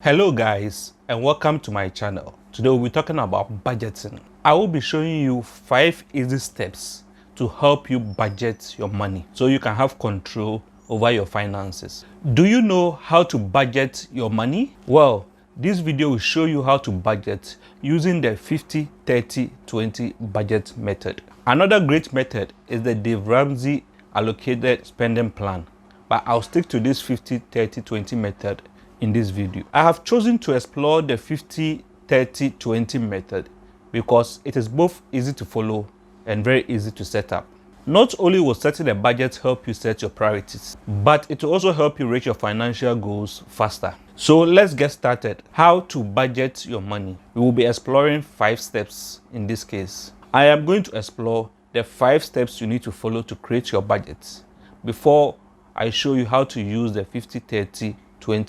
Hello guys, and welcome to my channel. Today we'll be talking about budgeting. I will be showing you 5 easy steps to help you budget your money so you can have control over your finances. Do you know how to budget your money? Well, this video will show you how to budget using the 50-30-20 budget method. Another great method is the Dave Ramsey allocated spending plan, but I'll stick to this 50-30-20 method in this video. I have chosen to explore the 50-30-20 method because it is both easy to follow and very easy to set up. Not only will setting a budget help you set your priorities, but it will also help you reach your financial goals faster. So let's get started. How to budget your money. We will be exploring 5 steps in this case. I am going to explore the 5 steps you need to follow to create your budget before I show you how to use the 50-30-20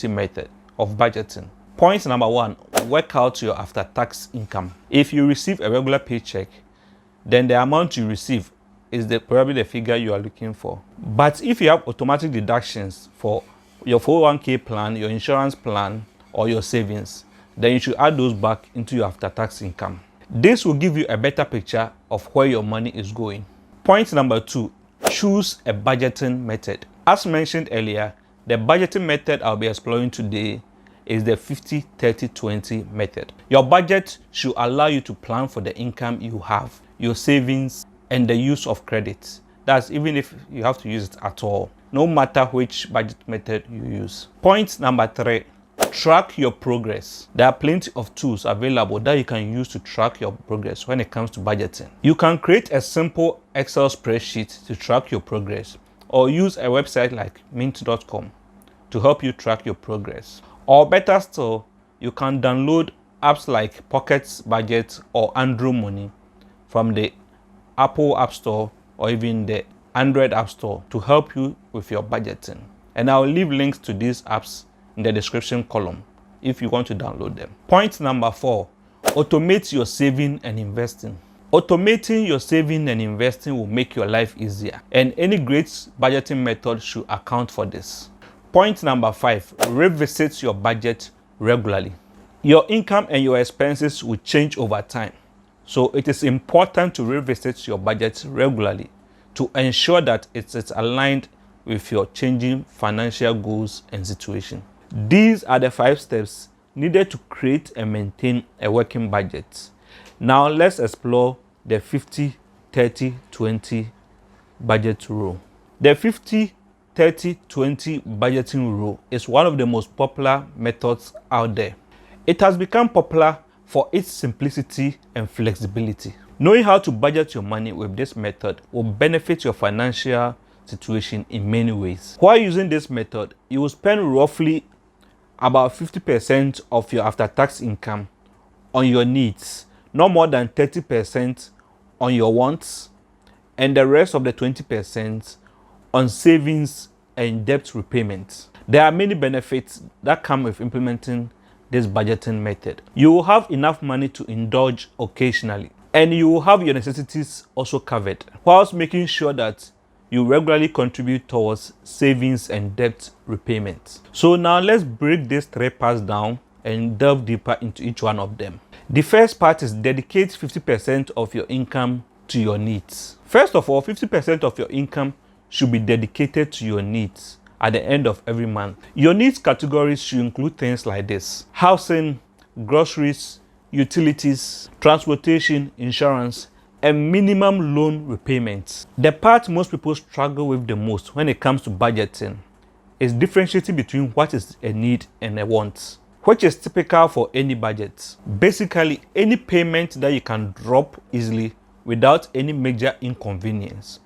method of budgeting. Point number 1, work out your after-tax income. If you receive a regular paycheck, then the amount you receive is probably the figure you are looking for. But if you have automatic deductions for your 401k plan, your insurance plan, or your savings, then you should add those back into your after-tax income. This will give you a better picture of where your money is going. Point number 2, choose a budgeting method. As mentioned earlier, the budgeting method I'll be exploring today is the 50-30-20 method. Your budget should allow you to plan for the income you have, your savings, and the use of credit. That's even if you have to use it at all, no matter which budget method you use. Point number 3, track your progress. There are plenty of tools available that you can use to track your progress when it comes to budgeting. You can create a simple Excel spreadsheet to track your progress, or use a website like mint.com to help you track your progress. Or better still, you can download apps like Pocket Budget or Android Money from the Apple App Store or even the Android App Store to help you with your budgeting. And I'll leave links to these apps in the description column if you want to download them. Point number 4, automate your saving and investing. Automating your saving and investing will make your life easier, and any great budgeting method should account for this. Point number 5, revisit your budget regularly. Your income and your expenses will change over time, so it is important to revisit your budget regularly to ensure that it is aligned with your changing financial goals and situation. These are the 5 steps needed to create and maintain a working budget. Now let's explore the 50-30-20 budget rule. The 50-30-20 budgeting rule is one of the most popular methods out there. It has become popular for its simplicity and flexibility. Knowing how to budget your money with this method will benefit your financial situation in many ways. While using this method, you will spend roughly about 50% of your after-tax income on your needs, no more than 30% on your wants, and the rest of the 20% on savings and debt repayment. There are many benefits that come with implementing this budgeting method. You will have enough money to indulge occasionally, and you will have your necessities also covered, whilst making sure that you regularly contribute towards savings and debt repayment. So now let's break these 3 parts down and delve deeper into each one of them. The first part is dedicate 50% of your income to your needs. First of all, 50% of your income should be dedicated to your needs at the end of every month. Your needs categories should include things like this: housing, groceries, utilities, transportation, insurance, and minimum loan repayments. The part most people struggle with the most when it comes to budgeting is differentiating between what is a need and a want, which is typical for any budget. Basically, any payment that you can drop easily without any major inconvenience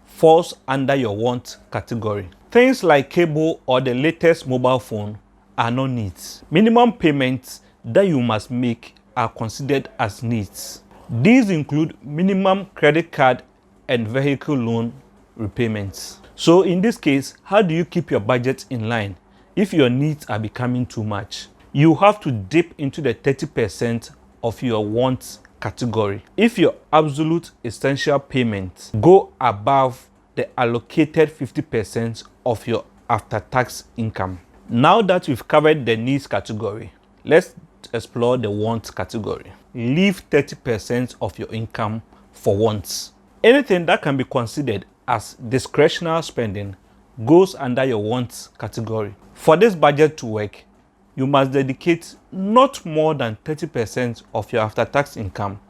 falls under your want category. Things like cable or the latest mobile phone are not needs. Minimum payments that you must make are considered as needs. These include minimum credit card and vehicle loan repayments. So in this case, how do you keep your budget in line if your needs are becoming too much? You have to dip into the 30% of your wants category. If your absolute essential payments go above the allocated 50% of your after-tax income. Now that we've covered the needs category, let's explore the wants category. Leave 30% of your income for wants. Anything that can be considered as discretionary spending goes under your wants category. For this budget to work, you must dedicate not more than 30% of your after-tax income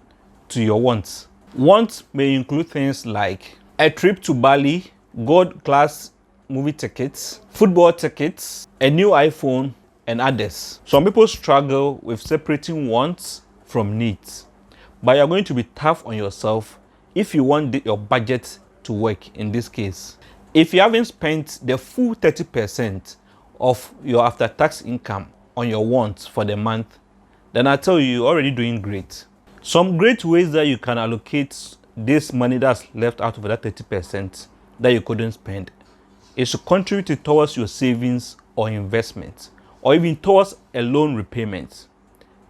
to your wants. Wants may include things like a trip to Bali, gold-class movie tickets, football tickets, a new iPhone, and others. Some people struggle with separating wants from needs, but you're going to be tough on yourself if you want your budget to work in this case. If you haven't spent the full 30% of your after-tax income on your wants for the month, then I tell you, you're already doing great. Some great ways that you can allocate this money that's left out of that 30% that you couldn't spend is to contribute it towards your savings or investment, or even towards a loan repayment.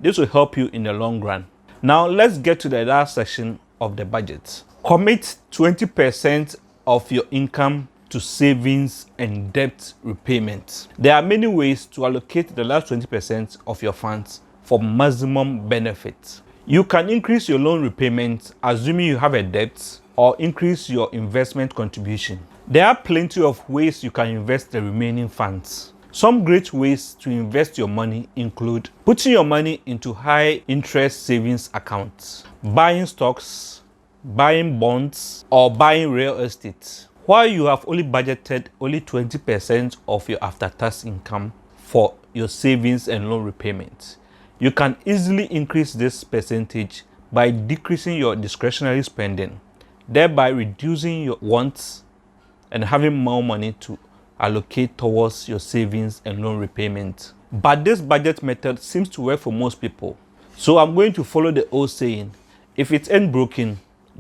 This will help you in the long run. Now let's get to the last section of the budget. Commit 20% of your income to savings and debt repayment. There are many ways to allocate the last 20% of your funds for maximum benefit. You can increase your loan repayment, assuming you have a debt, or increase your investment contribution. There are plenty of ways you can invest the remaining funds. Some great ways to invest your money include putting your money into high interest savings accounts, buying stocks, buying bonds, or buying real estate. While you have only budgeted only 20% of your after-tax income for your savings and loan repayment, you can easily increase this percentage by decreasing your discretionary spending, thereby reducing your wants and having more money to allocate towards your savings and loan repayment. But this budget method seems to work for most people. So I'm going to follow the old saying, if it ain't broken,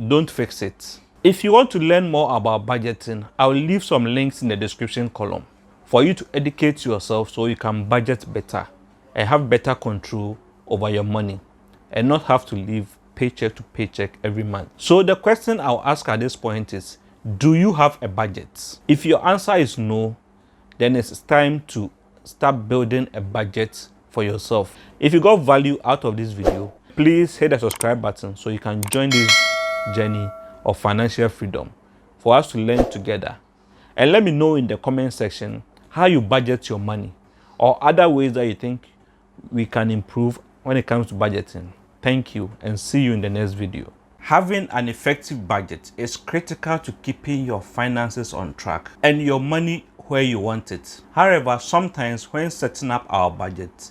don't fix it. If you want to learn more about budgeting, I'll leave some links in the description column for you to educate yourself so you can budget better and have better control over your money and not have to live paycheck to paycheck every month. So the question I'll ask at this point is, do you have a budget? If your answer is no, then it's time to start building a budget for yourself. If you got value out of this video, please hit the subscribe button so you can join this journey of financial freedom for us to learn together. And let me know in the comment section how you budget your money or other ways that you think we can improve when it comes to budgeting. Thank you and see you in the next video. Having an effective budget is critical to keeping your finances on track and your money where you want it. However, sometimes when setting up our budget,